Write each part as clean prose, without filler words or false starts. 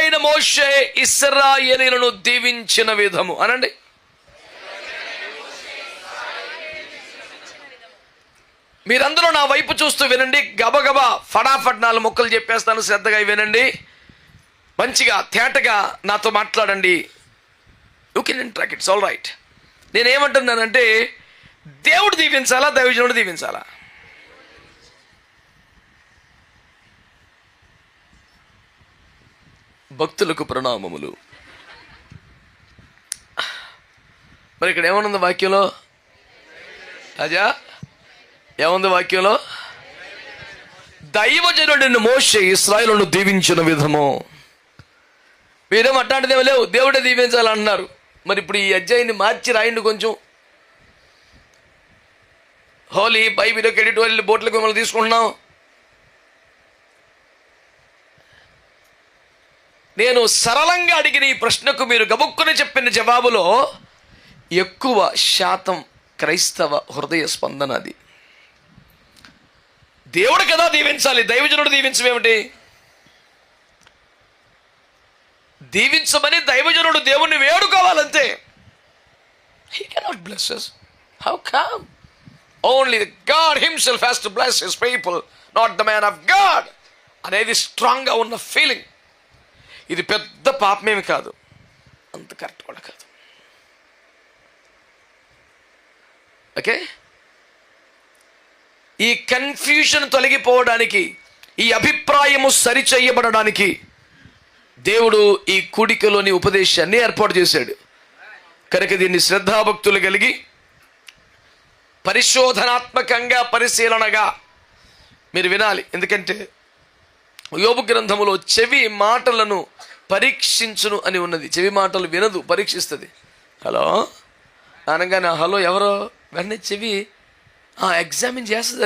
అయిన మోషే ఇశ్రాయేలీయులను దీవించిన విధము అనండి. మీరందరూ నా వైపు చూస్తూ వినండి. గబగబా ఫటాఫట్ 4 ముక్కలు చెప్పేస్తాను, శ్రద్ధగా వినండి. మంచిగా తేటగా నాతో మాట్లాడండి. You can interact, it's all right. నేనేమంటున్నానంటే, దేవుడు దీవించాలా, దైవజనుడు దీవించాలా? భక్తులకు ప్రణామములు. మరి ఇక్కడ ఏమనుంది వాక్యంలో? రాజా ఏముంది వాక్యంలో? దైవజనుడిని మోషే ఇశ్రాయేలును దీవించిన విధము. మీరేమో అట్లాంటిదేమో లేవు, దేవుడే దీవించాలంటున్నారు. మరి ఇప్పుడు ఈ అధ్యాయాన్ని మార్చి రాయండి కొంచెం. హోలీ బైబిల్ క్రెడిట్ వాళ్ళు బోట్లకు మిమ్మల్ని తీసుకుంటున్నాం. నేను సరళంగా అడిగిన ఈ ప్రశ్నకు మీరు గబుక్కుని చెప్పిన జవాబులో ఎక్కువ శాతం క్రైస్తవ హృదయ స్పందన అది. దేవుడు కదా దీవించాలి, దైవజనుడు దీవించమేమిటి? దీవించమని దైవజనుడు దేవుణ్ణి వేడుకోవాలంతే. He cannot bless us. How come? Only God himself has to bless his people, not the man of God. అనేది స్ట్రాంగ్గా ఉన్న ఫీలింగ్. ఇది పెద్ద పాపమేమి కాదు, అంత కరెక్ట్ కూడా కాదు. ఓకే, ఈ కన్ఫ్యూషన్ తొలగిపోవడానికి, ఈ అభిప్రాయము సరిచేయబడడానికి దేవుడు ఈ కూడికలోని ఉపదేశాన్ని ఏర్పాటు చేశాడు. కనుక దీన్ని శ్రద్ధాభక్తులు కలిగి పరిశోధనాత్మకంగా పరిశీలనగా మీరు వినాలి. ఎందుకంటే యోబు గ్రంథములో చెవి మాటలను పరీక్షించును అని ఉన్నది. చెవి మాటలు వినదు, పరీక్షిస్తుంది. హలో అనగానే హలో ఎవరో వెంటనే చెవి ఎగ్జామిన్ చేస్తుంది.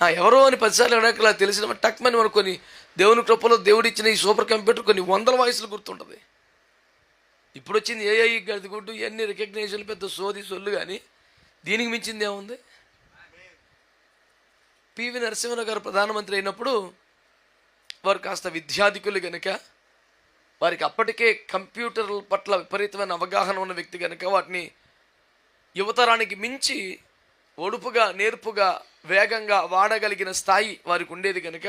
అది ఎవరో అని 10 సార్లు అడగలా తెలిసిన టక్మని మనకు కొన్ని దేవుని కృపలో దేవుడిచ్చిన ఈ సూపర్ కంప్యూటర్ కొన్ని 100 వాయిస్లు గుర్తుంటుంది. ఇప్పుడు వచ్చింది ఏఐ గడిగుడ్డు ఇవన్నీ రికగ్నైజేషన్లు పెద్ద సోది సొల్లు, కానీ దీనికి మించింది ఏముంది? పివి నరసింహరావు గారు ప్రధానమంత్రి అయినప్పుడు వారు కాస్త విద్యాధికులు కనుక, వారికి అప్పటికే కంప్యూటర్ల పట్ల విపరీతమైన అవగాహన ఉన్న వ్యక్తి కనుక వాటిని యువతరానికి మించి ఒడుపుగా, నేర్పుగా, వేగంగా వాడగలిగిన స్థాయి వారికి ఉండేది కనుక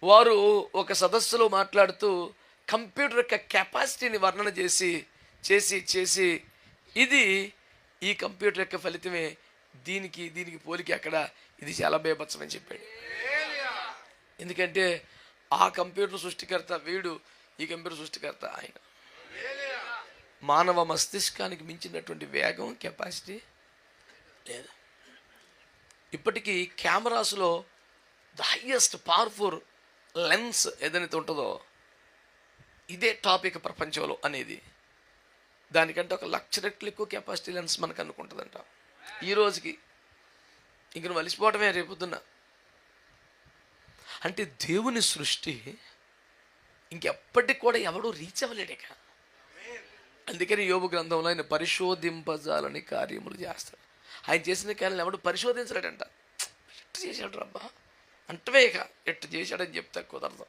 వారు ఒక సదస్సులో మాట్లాడుతూ కంప్యూటర్ యొక్క కెపాసిటీని వర్ణన చేసి ఇది ఈ కంప్యూటర్ యొక్క ఫలితమే, దీనికి పోలికి అక్కడ, ఇది చాలా బేభత్సమని చెప్పాడు. ఎందుకంటే ఆ కంప్యూటర్ సృష్టికర్త వీడు, ఈ కంప్యూటర్ సృష్టికర్త ఆయన. మానవ మస్తిష్కానికి మించినటువంటి వేగం, కెపాసిటీ లేదు. ఇప్పటికీ కెమెరాస్లో ద హైయెస్ట్ పవర్ఫుల్ లెన్స్ ఏదైతే ఉంటుందో ఇదే టాపిక్ ప్రపంచంలో అనేది. దానికంటే 1,00,000 రెట్లు ఎక్కువ కెపాసిటీ లెన్స్ మనకు అనుకుంటుందంట ఈ రోజుకి. ఇంక నువ్వు అలిసిపోవటమే రేపొద్దున్న. అంటే దేవుని సృష్టి ఇంకెప్పటికి కూడా ఎవడూ రీచ్ అవ్వలేడేక. అందుకని యోబు గ్రంథంలో ఆయన పరిశోధింపజాలని కార్యములు చేస్తాడు. ఆయన చేసిన కార్యాలను ఎవడు పరిశోధించలేడంట. ఎట్టు చేశాడు రబ్బా అంటవే, ఇక ఎట్టు చేశాడని చెప్తా కుదరదు.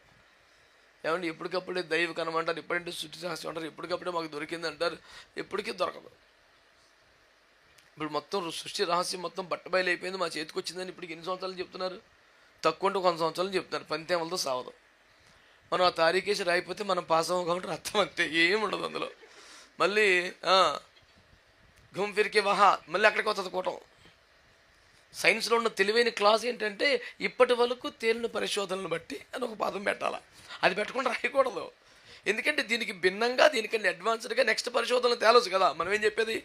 ఏమంటే ఎప్పటికప్పుడే దైవ కనమంటారు, ఎప్పుడంటే సృష్టి రహస్యం అంటారు, ఎప్పటికప్పుడే మాకు దొరికింది అంటారు, ఎప్పటికీ దొరకదు. ఇప్పుడు మొత్తం సృష్టి రహస్యం మొత్తం బట్టబయలు అయిపోయింది, మా చేతికి వచ్చిందని ఇప్పటికి ఎన్ని సంవత్సరాలు చెప్తున్నారు? తక్కువ అంటే 100 సంవత్సరాలు చెప్తున్నారు. పంతేమలతో సావదు. మనం ఆ తారీఖేసి రాయిపోతే మనం పాస్ అవ్వం కాబట్టి అర్థం అంతే, ఏముండదు అందులో. మళ్ళీ ఘుమ్ ఫిర్కే వహా, మళ్ళీ అక్కడికి వస్తుంది కూటం. సైన్స్లో ఉన్న తెలివైన క్లాస్ ఏంటంటే ఇప్పటి వరకు తేలిన పరిశోధనలను బట్టి అని ఒక పదం పెట్టాలి. అది పెట్టకుండా రాయకూడదు. ఎందుకంటే దీనికి భిన్నంగా, దీనికంటే అడ్వాన్స్డ్గా నెక్స్ట్ పరిశోధనలు తేలొచ్చు కదా. మనం ఏం చెప్పేది,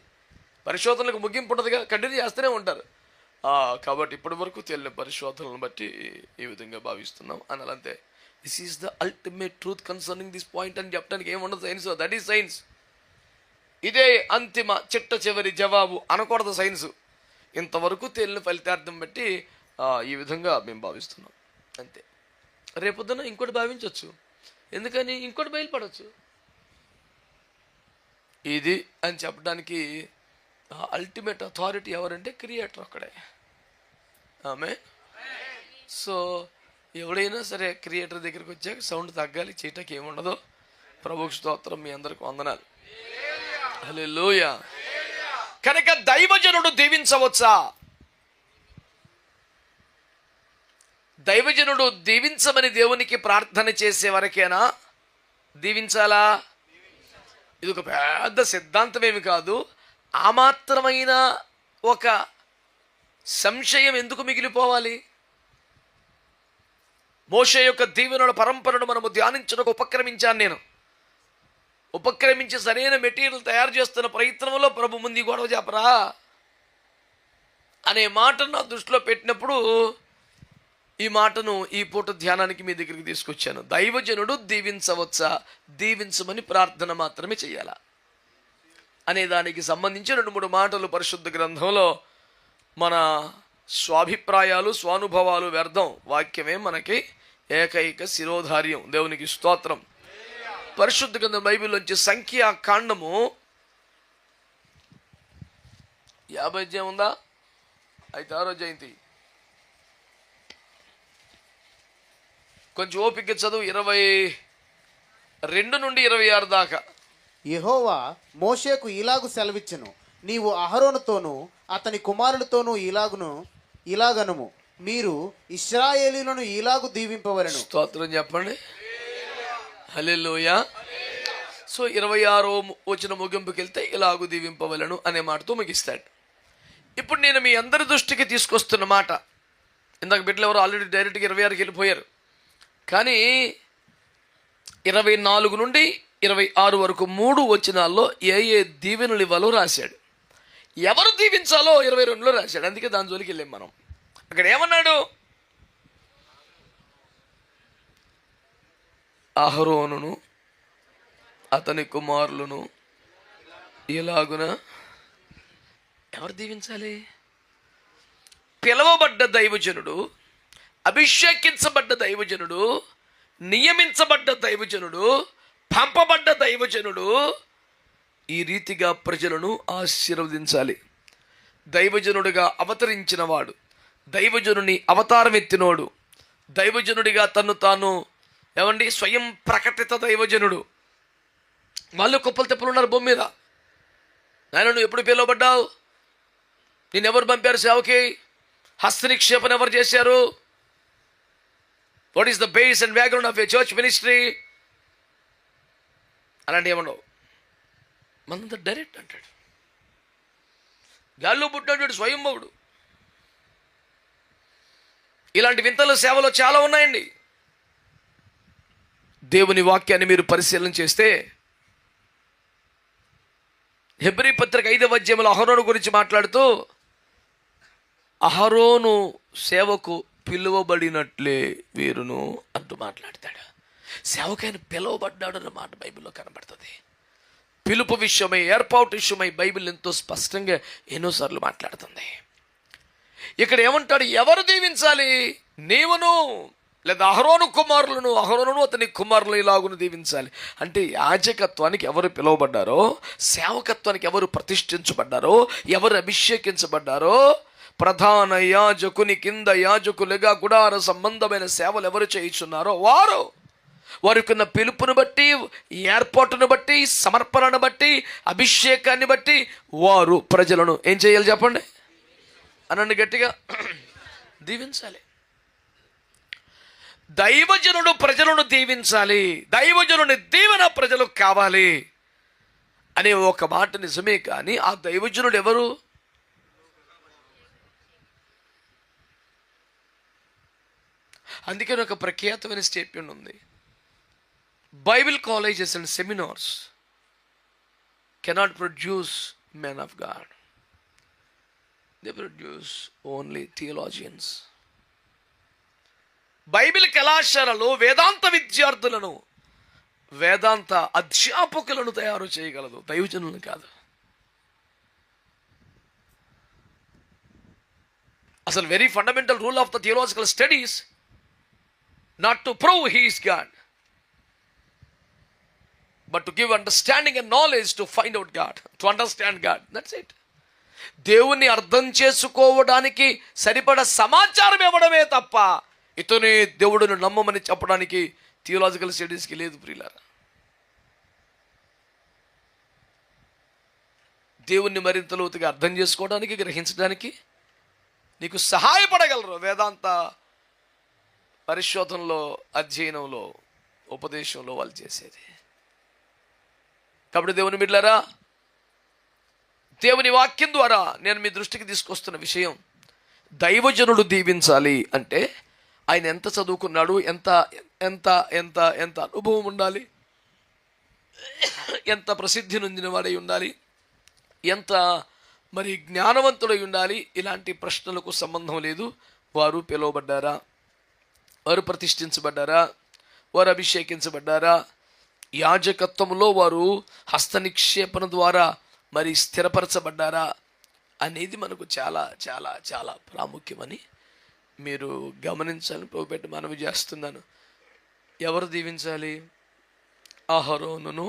పరిశోధనలకు ముగింపు ఉండదుగా, కంటిన్యూ చేస్తూనే ఉంటారు. కాబట్టి ఇప్పటి వరకు తేలిన పరిశోధనలను బట్టి ఈ విధంగా భావిస్తున్నాం అనాలంతే. This is the ultimate truth concerning this point అని చెప్పడానికి ఏముండదు సైన్స్. That is science. ఇదే అంతిమ చిట్ట చివరి జవాబు అనకూడదు సైన్స్. ఇంతవరకు తేలిన ఫలితార్థం బట్టి ఈ విధంగా మేము భావిస్తున్నాం అంతే. రేపొద్దున ఇంకోటి భావించవచ్చు, ఎందుకని ఇంకోటి బయలుపడవచ్చు. ఇది అని చెప్పడానికి అల్టిమేట్ అథారిటీ ఎవరంటే క్రియేటర్ ఒక్కడే. ఆమె. సో ఎవడైనా సరే క్రియేటర్ దగ్గరికి వచ్చాక సౌండ్ తగ్గాలి, చీటకి ఏముండదు. ప్రభుకు స్తోత్రం, మీ అందరికి వందనాలు. హల్లెలూయా. కనుక దైవజనుడు దీవించవచ్చా? దైవజనుడు దీవించమని దేవునికి ప్రార్థన చేసే వరకేనా దీవించాలా? ఇది ఒక పెద్ద సిద్ధాంతం ఏమి కాదు. ఆ మాత్రమైన ఒక సంశయం ఎందుకు మిగిలిపోవాలి? మోషే యొక్క దీవెనల పరంపరను మనము ధ్యానించడానికి ఉపక్రమించాను. నేను ఉపక్రమించి సరైన మెటీరియల్ తయారు చేస్తున్న ప్రయత్నంలో ప్రభు ముందు గొడవ చెప్పరా అనే మాటను నా దృష్టిలో పెట్టినప్పుడు ఈ మాటను ఈ పూట ధ్యానానికి మీ దగ్గరికి తీసుకొచ్చాను. దైవజనుడు దీవించవచ్చా, దీవించమని ప్రార్థన మాత్రమే చేయాలా అనే దానికి సంబంధించి 2-3 మాటలు పరిశుద్ధ గ్రంథంలో మన స్వాభిప్రాయాలు స్వానుభవాలు వ్యర్థం. వాక్యమే మనకి ఏకైక శిరోధార్యం. దేవునికి స్తోత్రం. పరిశుద్ధ గ్రంథం బైబిల్లోంచి సంఖ్యాకాండము 50 అధ్యాయం ఉందా? అయితే 6వ జయంతి కొంచెం ఓపిక చదువు. 22 నుండి 26 దాకా. యెహోవా మోషేకు ఇలాగు సెలవిచ్చెను, నీవు అహరోనుతోనూ అతని కుమారులతోనూ ఇలాగనుము, మీరు ఇశ్రాయేలీయులను ఇలాగు దీవింపవలెను. స్తోత్రం చెప్పండి. హల్లెలూయా. సో 26వ వచన ముగింపుకి వెళ్తే ఇలాగు దీవింపవలను అనే మాటతో ముగిస్తాడు. ఇప్పుడు నేను మీ అందరి దృష్టికి తీసుకొస్తున్న మాట, ఇందాక బిడ్డలు ఎవరు ఆల్రెడీ డైరెక్ట్గా 26కి వెళ్ళిపోయారు, కానీ 24 నుండి 26 వరకు 3 వచనాల్లో ఏ దీవెనలు ఇవ్వాలో రాశాడు. ఎవరు దీవించాలో 22లో రాశాడు. అందుకే దాని జోలికి వెళ్ళాం మనం. అక్కడ ఏమన్నాడు? అహరోనును అతని కుమారులను ఇలాగున ఎవరు దీవించాలి? పిలవబడ్డ దైవజనుడు, అభిషేకించబడ్డ దైవజనుడు, నియమించబడ్డ దైవజనుడు, పంపబడ్డ దైవజనుడు ఈ రీతిగా ప్రజలను ఆశీర్వదించాలి. దైవజనుడిగా అవతరించిన వాడు, దైవజనుని అవతారం ఎత్తినోడు, దైవజనుడిగా తను తాను స్వయం ప్రకటిత దైవజనుడు. వాళ్ళు కుప్పలు తెప్పలు ఉన్నారు భూమి మీద. నాయన నువ్వు ఎప్పుడు పిలువబడ్డావు? నేను ఎవరు పంపారు సేవకి? హస్తనిక్షేపణ ఎవరు చేశారు? What is the base and background of A church ministry? అలాంటి ఏమన్నావు? మనంతా డైరెక్ట్ అంటాడు. గాల్లో పుట్టినటువంటి స్వయంభవుడు. ఇలాంటి వింతలు సేవలో చాలా ఉన్నాయండి. దేవుని వాక్యాన్ని మీరు పరిశీలన చేస్తే హెబ్రీ పత్రిక 5వ అధ్యాయంలో అహరోను గురించి మాట్లాడుతూ, అహరోను సేవకు పిలువబడినట్లే వీరును అంటూ మాట్లాడతాడు. సేవకైన పిలువబడ్డాడు అన్న మాట బైబిల్లో కనబడుతుంది. పిలుపు విషయమై, ఏర్పాటు విషయమై బైబిల్ ఎంతో స్పష్టంగా ఎన్నోసార్లు మాట్లాడుతుంది. ఇక్కడ ఏమంటాడు? ఎవరు దీవించాలి? నీవును లేదా అహరోను కుమారులను, అహరోను అతని కుమారులను ఇలాగును దీవించాలి. అంటే యాజకత్వానికి ఎవరు పిలువబడ్డారో, సేవకత్వానికి ఎవరు ప్రతిష్ఠించబడ్డారో, ఎవరు అభిషేకించబడ్డారో, ప్రధాన యాజకుని కింద యాజకులుగా గుడార సంబంధమైన సేవలు ఎవరు చేయించున్నారో వారికున్న పిలుపును బట్టి, ఏర్పాటును బట్టి, సమర్పణను బట్టి, అభిషేకాన్ని బట్టి వారు ప్రజలను ఏం చేయాలి చెప్పండి? అనండి గట్టిగా. దీవించాలి. దైవజనుడు ప్రజలను దీవించాలి, దైవజనుని దీవెన ప్రజలకు కావాలి అనే ఒక మాట నిజమే. కానీ ఆ దైవజనుడు ఎవరు? అందుకని ఒక ప్రఖ్యాతమైన స్టేట్మెంట్ ఉంది. Bible colleges and seminars cannot produce men of God. They produce only theologians. Bible కళాశాలలో వేదాంత విద్యార్థులను, వేదాంత అధ్యాపకులను తయారు చేయగలదు, దైవజనులను కాదు. అసలు very fundamental rule of the theological studies not to prove he is God, but to give understanding and knowledge to find out God, to understand God. That's it. దేవుణ్ణి అర్థం చేసుకోవడానికి సరిపడ సమాచారం ఇవ్వడమే తప్ప ఇతనే దేవుడిని నమ్మమని చెప్పడానికి థియోలాజికల్ స్టడీస్కి లేదు ప్రియులారా. దేవుణ్ణి మరింత లోతుగా అర్థం చేసుకోవడానికి, గ్రహించడానికి నీకు సహాయపడగలరు వేదాంత పరిశోధనలో, అధ్యయనంలో, ఉపదేశంలో వాళ్ళు చేసేది. కాబట్టి దేవుని బిడ్డలారా, దేవుని వాక్యం ద్వారా నేను మీ దృష్టికి తీసుకొస్తున్న విషయం, దైవజనుడు దీవించాలి అంటే ఆయన ఎంత చదువుకున్నాడు, ఎంత ఎంత ఎంత ఎంత అనుభవం ఉండాలి, ఎంత ప్రసిద్ధి నొందిన వాడై ఉండాలి, ఎంత మరి జ్ఞానవంతుడై ఉండాలి. ఇలాంటి ప్రశ్నలకు సంబంధం లేదు. వారు పిలువబడ్డారా, వారు ప్రతిష్ఠించబడ్డారా, వారు అభిషేకించబడ్డారా, యాజకత్వంలో వారు హస్త నిక్షేపణ ద్వారా మరి స్థిరపరచబడ్డారా అనేది మనకు చాలా చాలా చాలా ప్రాముఖ్యమని మీరు గమనించాలని పోగొట్టి మనవి చేస్తున్నాను. ఎవరు దీవించాలి? అహరోనును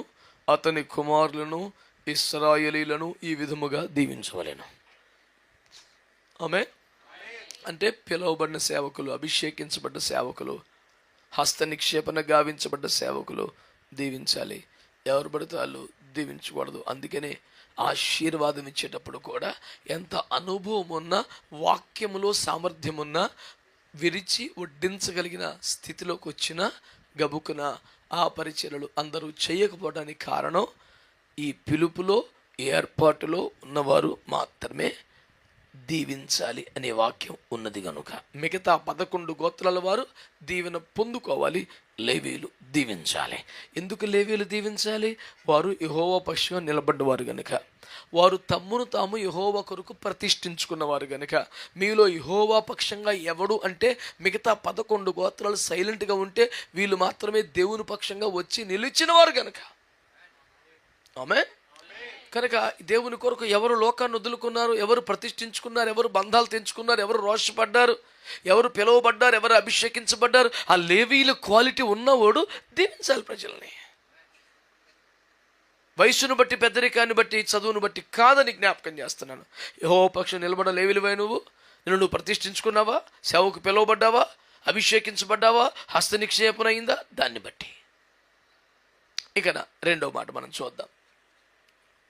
అతని కుమారులను ఇశ్రాయేలీలను ఈ విధముగా దీవించవలెను. ఆమె అంటే పిలువబడిన సేవకులు, అభిషేకించబడ్డ సేవకులు, హస్త నిక్షేపణ గావించబడ్డ సేవకులు దీవించాలి. ఎవరు పడితే వాళ్ళు దీవించకూడదు. అందుకనే ఆశీర్వాదం ఇచ్చేటప్పుడు కూడా ఎంత అనుభవం ఉన్నా, వాక్యములో సామర్థ్యం ఉన్నా, విరిచి వడ్డించగలిగిన స్థితిలోకి వచ్చిన గబుకున ఆ పరిచర్యలు అందరూ చేయకపోవడానికి కారణం ఈ పిలుపులో, ఏర్పాటులో ఉన్నవారు మాత్రమే దీవించాలి అనే వాక్యం ఉన్నది కనుక మిగతా 11 గోత్రాల వారు దీవెన పొందుకోవాలి. లేవీయులు దీవించాలి. ఎందుకు లేవీయులు దీవించాలి? వారు యెహోవా పక్షంగా నిలబడ్డవారు గనుక, వారు తమ్మును తాము యెహోవా కొరకు ప్రతిష్ఠించుకున్నవారు గనుక. మీలో యెహోవా పక్షంగా ఎవడు అంటే మిగతా 11 గోత్రాలు సైలెంట్గా ఉంటే వీళ్ళు మాత్రమే దేవుని పక్షంగా వచ్చి నిలిచిన వారు గనుక. ఆమె కనుక దేవుని కొరకు ఎవరు లోకాన్ని వదులుకున్నారు, ఎవరు ప్రతిష్ఠించుకున్నారు, ఎవరు బంధాలు తెంచుకున్నారు, ఎవరు రోషపడ్డారు, ఎవరు పిలువబడ్డారు, ఎవరు అభిషేకించబడ్డారు, ఆ లేవీల క్వాలిటీ ఉన్నవాడు దీవించాలి ప్రజల్ని. వయసును బట్టి, పెద్దరికాన్ని బట్టి, చదువును బట్టి కాదని జ్ఞాపకం చేస్తున్నాను. యెహోవా పక్షం నిలబడ లేవీలువై నువ్వు ప్రతిష్ఠించుకున్నావా, సేవకు పిలువబడ్డావా, అభిషేకించబడ్డావా, హస్త నిక్షేపణ అయిందా, దాన్ని బట్టి. ఇక రెండో మాట మనం చూద్దాం.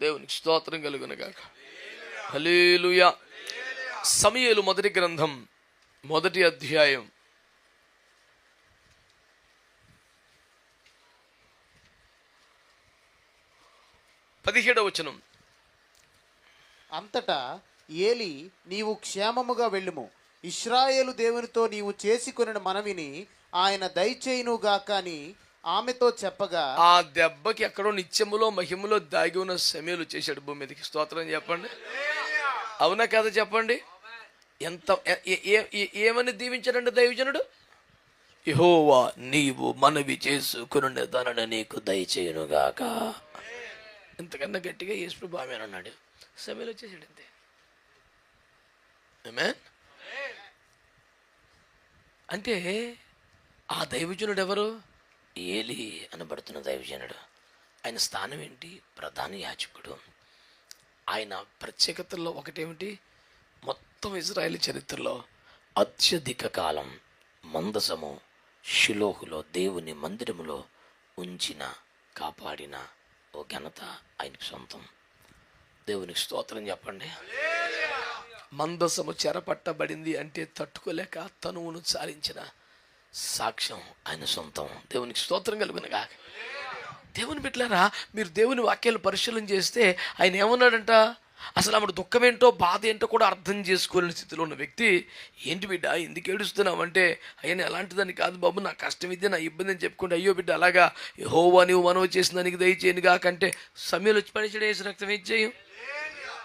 దేవునికి స్తోత్రం కలుగునుగాక. హల్లెలూయా. సమూయేలు మొదటి గ్రంథం 1వ అధ్యాయం 17వ వచనం. అంతటా ఏలి, నీవు క్షేమముగా వెళ్ళుము, ఇశ్రాయేలు దేవునితో నీవు చేసుకొనిన మనవిని ఆయన దయచేయునుగాక అని ఆమెతో చెప్పగా, ఆ దెబ్బకి ఎక్కడో నిత్యములో మహిమలో దాగి ఉన్న సమూయేలు చేశాడు భూమి మీదకి. స్తోత్రం చెప్పండి. అవునా కదా చెప్పండి. ఎంత ఏమని దీవించాడంటే దైవజనుడు, యెహోవా నీవు మనవి చేసుకుని దానిని నీకు దయచేయునుగాక. ఎంతకన్నా గట్టిగా యేసు బామె అన్నాడు. సమూయేలు వచ్చేసాడు అంతే. ఆమేన్. అంటే ఆ దైవజనుడు ఎవరు? ఏలి అనబడుతున్న దైవజనుడు. ఆయన స్థానం ఏంటి? ప్రధాన యాజకుడు. ఆయన ప్రత్యేకతల్లో ఒకటేమిటి? మొత్తం ఇజ్రాయేల్ చరిత్రలో అత్యధిక కాలం మందసము షిలోహులో దేవుని మందిరములో ఉంచిన, కాపాడిన ఓ ఘనత ఆయనకు సొంతం. దేవునికి స్తోత్రం చెప్పండి. మందసము చెరపట్టబడింది అంటే తట్టుకోలేక తనువును చాలించిన సాక్ష్యం ఆయన సొంతం. దేవునికి స్తోత్రం కలుగునుగా. దేవుని బిడ్డలారా, మీరు దేవుని వాక్యాలు పరిశీలన చేస్తే ఆయన ఏమన్నాడంట? అసలు ఆవిడ దుఃఖం ఏంటో, బాధ ఏంటో కూడా అర్థం చేసుకోలేని స్థితిలో ఉన్న వ్యక్తి, ఏంటి బిడ్డ ఎందుకు ఏడుస్తున్నావు అంటే, ఆయన ఎలాంటిదని కాదు బాబు, నా కష్టం ఇదే, నా ఇబ్బంది అని చెప్పుకుంటే, అయ్యో బిడ్డ అలాగా, యెహోవా నీవు మనవి చేసిన దానికి దయచేయను కాకంటే సమయంలో వచ్చి పనిచేయడం వేసి రక్తం ఏం చేయం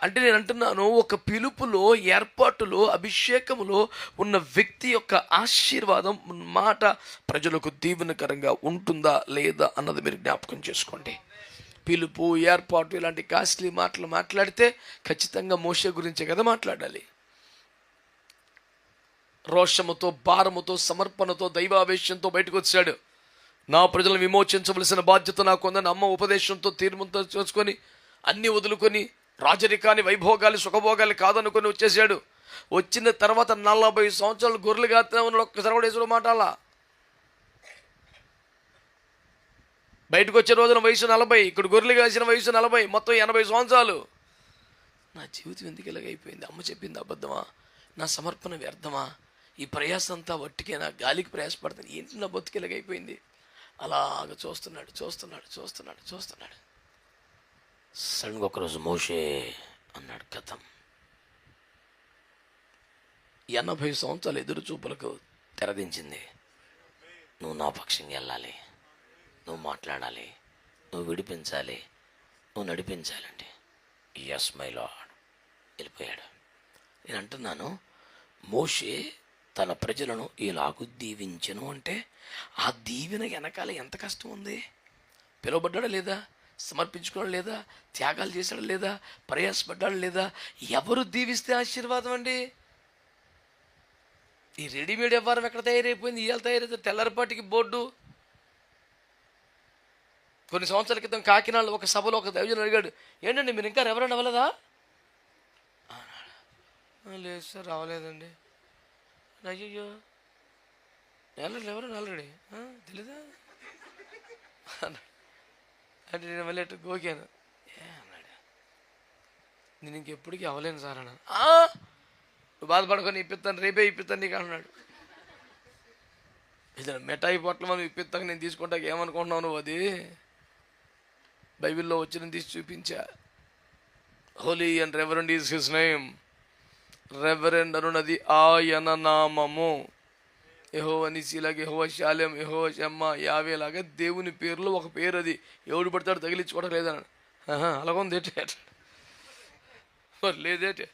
అంటే, నేను అంటున్నాను, ఒక పిలుపులో, ఏర్పాటులో, అభిషేకములో ఉన్న వ్యక్తి యొక్క ఆశీర్వాదం మాట ప్రజలకు దీవెనకరంగా ఉంటుందా లేదా అన్నది మీరు జ్ఞాపకం చేసుకోండి. పిలుపు, ఏర్పాటు ఇలాంటి కాస్ట్లీ మాటలు మాట్లాడితే ఖచ్చితంగా మోషే గురించే కదా మాట్లాడాలి. రోషముతో, భారముతో, సమర్పణతో, దైవావేశంతో బయటకు వచ్చాడు. నా ప్రజలను విమోచించవలసిన బాధ్యత నాకు ఉందని అమ్మ ఉపదేశంతో తీర్మానం చేసుకొని అన్నీ వదులుకొని రాజరికాన్ని, వైభోగాలు, సుఖభోగాలు కాదనుకొని వచ్చేసాడు. వచ్చిన తర్వాత 40 సంవత్సరాలు గొర్రెలు కాస్తూనే ఉన్నాడు. ఒక్కసారి కూడా యేసుడు మాటాలా. బయటకు వచ్చే రోజున వయసు 40, ఇక్కడ గొర్రెలు కాసిన వయసు 40, మొత్తం 80 సంవత్సరాలు. నా జీవితం ఎందుకు ఇలాగైపోయింది? అమ్మ చెప్పింది అబద్ధమా? నా సమర్పణ వ్యర్థమా? ఈ ప్రయాసం అంతా వట్టికే, నా గాలికి ప్రయాసపడుతుంది. ఏంటి నా బతుకు ఇలాగైపోయింది? అలాగ చూస్తున్నాడు. సడన్గా ఒకరోజు మోషే అన్నాడు. కథం 80 సంవత్సరాలు ఎదురు చూపులకు తెరదించింది. నువ్వు నా పక్షంగా వెళ్ళాలి, నువ్వు మాట్లాడాలి, నువ్వు విడిపించాలి, నువ్వు నడిపించాలండి. Yes my lord. వెళ్ళిపోయాడు. నేను అంటున్నాను, మోషే తన ప్రజలను ఇలాగు దీవించెను అంటే ఆ దీవెన వెనకాల ఎంత కష్టం ఉంది. పిలువబడ్డాడా లేదా? సమర్పించుకోవడం లేదా? త్యాగాలు చేశాడు లేదా? ప్రయాసపడ్డాడు లేదా? ఎవరు దీవిస్తే ఆశీర్వాదం అండి? ఈ రెడీమేడ్ వ్యవహారం ఎక్కడ తయారైపోయింది? ఇవాళ తయారైతే తెల్లరిపాటికి బోర్డు. కొన్ని సంవత్సరాల క్రితం కాకినాడలో ఒక సభలో ఒక దైవజనుడు అడిగాడు, ఏంటండి మీరు ఇంకా ఎవరైనా అవ్వలేదా? లేదు సార్, రావలేదండి. అయ్యయ్యో, ఎవరైనా ఆల్రెడీ తెలీదా అంటే నేను మళ్ళీ అటు గోకాను. అన్నాడు, నేను ఇంకెప్పటికీ అవ్వలేను సార్ అన్నాను. నువ్వు బాధపడుకొని ఇప్పిస్తాను, రేపే ఇప్పిస్తాను నీకు అన్నాడు. ఇది మిఠాయి పొట్ల మనం ఇప్పిస్తాక నేను తీసుకుంటాక ఏమనుకుంటున్నావు నువ్వు? అది బైబిల్లో వచ్చిన తీసి చూపించా. Holy and reverend is his name. Reverend అనున్నది ఆయన నామము. యెహోవా నిసిలాగా, యెహోవా శాలెం, యెహోవా షమ్మా, యావే లాగా దేవుని పేర్లు ఒక పేరు. అది ఎవడు పడతాడు తగిలించుకోవడం లేదన్నాడు. అలాగుందేటే లేదేటే